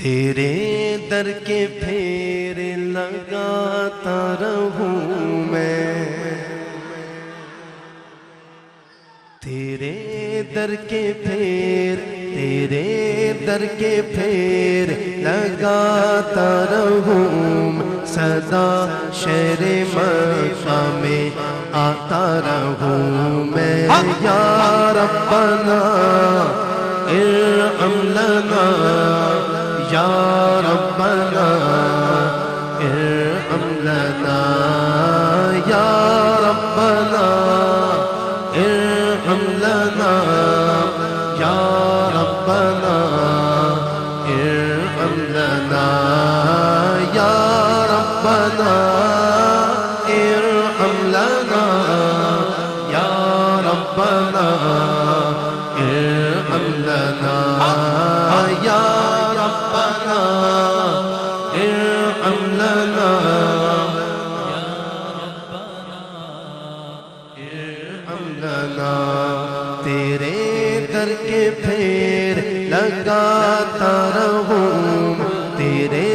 تیرے در کے پھیرے لگاتا رہوں میں، تیرے در کے پھیر، تیرے در کے پھیر لگاتا رہوں، صدا شہر مکہ میں آتا رہوں میں۔ یا ربنا ارحم لنا، یا ربنا ارحم لنا، یا ربنا ارحم لنا، یا ربنا ارحم لنا، یا ربنا ارحم لنا، یا ربنا ارحم لنا، یا ربنا ارحم لنا، ارحم لنا۔ تیرے در کے پھیر لگاتا رہوں، تیرے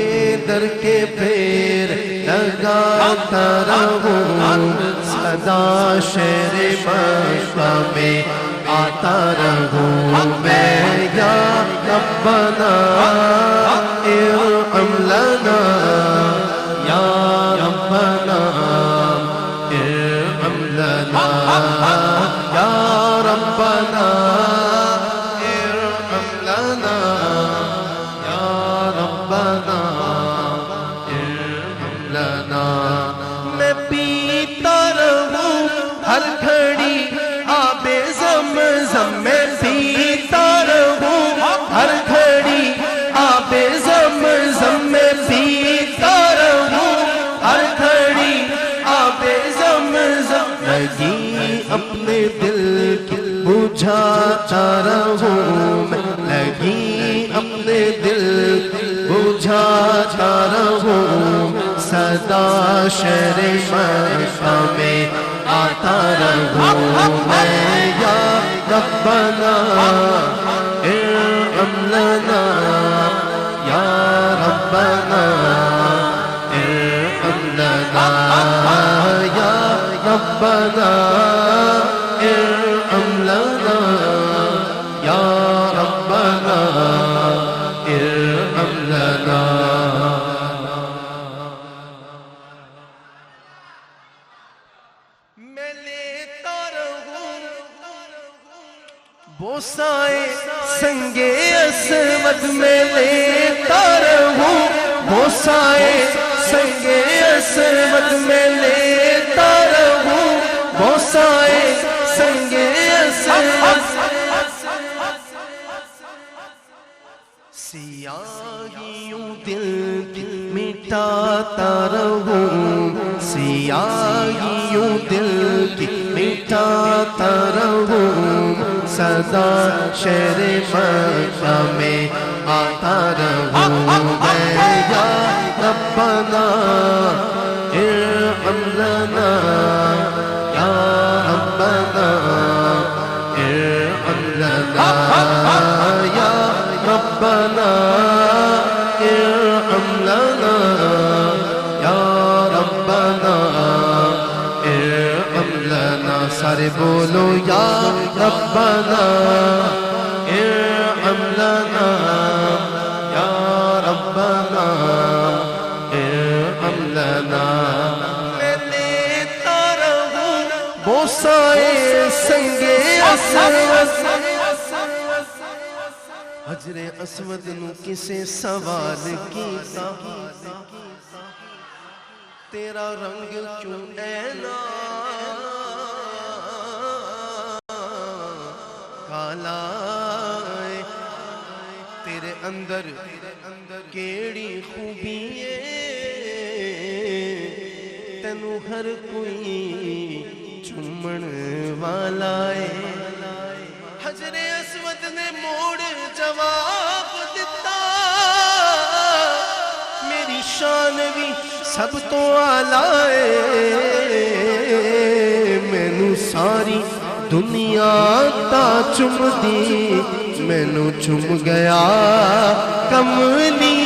در کے پھیر لگاتا رہوں، صدا شہر مکہ میں آتا رہوں میں۔ یا ربنا ارحم لنا، یا ربنا ارحم لنا، یا ربنا ارحم لنا، یا ربنا ارحم لنا۔ میں پیتا رہوں ہر گھڑی آب زمزم، میں پیتا رہوں ہر گھڑی آب زمزم، میں پیتا رہوں ہر گھڑی آب زمزم، لگی اپنے دل کی بجھاتا رہوں میں، لگی اپنے دل کی بجھاتا رہوں، صدا شہر مکہ میں آتا رہوں میں۔ یا ربنا ارحم لنا، یا ربنا ارحم لنا، یا ربنا ارحم لنا، یا ربنا ارحم لنا۔ میں لیتا رہوں بوسائے سنگ اسود، میں لیتا رہوں بوسائے سنگ اسود، میں لیتا رہوں بوسائے سنگ اسود، سیاہیوں دل کی مٹاتا رہوں، سیاہیوں دل کی مٹاتا رہوں، صدا شہر مکہ میں آتا رہوں میں۔ یا ربنا ارحم لنا، یا ربنا ارحم لنا، یا ربنا ارحم لنا، یا ربنا ارحم لنا۔ سارے بولو یا ربنا ارحم لنا، یا ربنا ارحم لنا۔ میں لیتا رہوں بوسائے سنگ اسود، حجر اسود نو کسے سوال کیتا، تیرا رنگ کیوں اینا کالا ہے، تیرے اندر کیڑی خوبی ہے، تینوں ہر کوئی چومن والا ہے۔ حجر اسود نے موڑ جواب دیتا، میری شان بھی سب تو اعلیٰ ہے، مینوں ساری دنیا تا چم دی، مینوں چم گیا کملی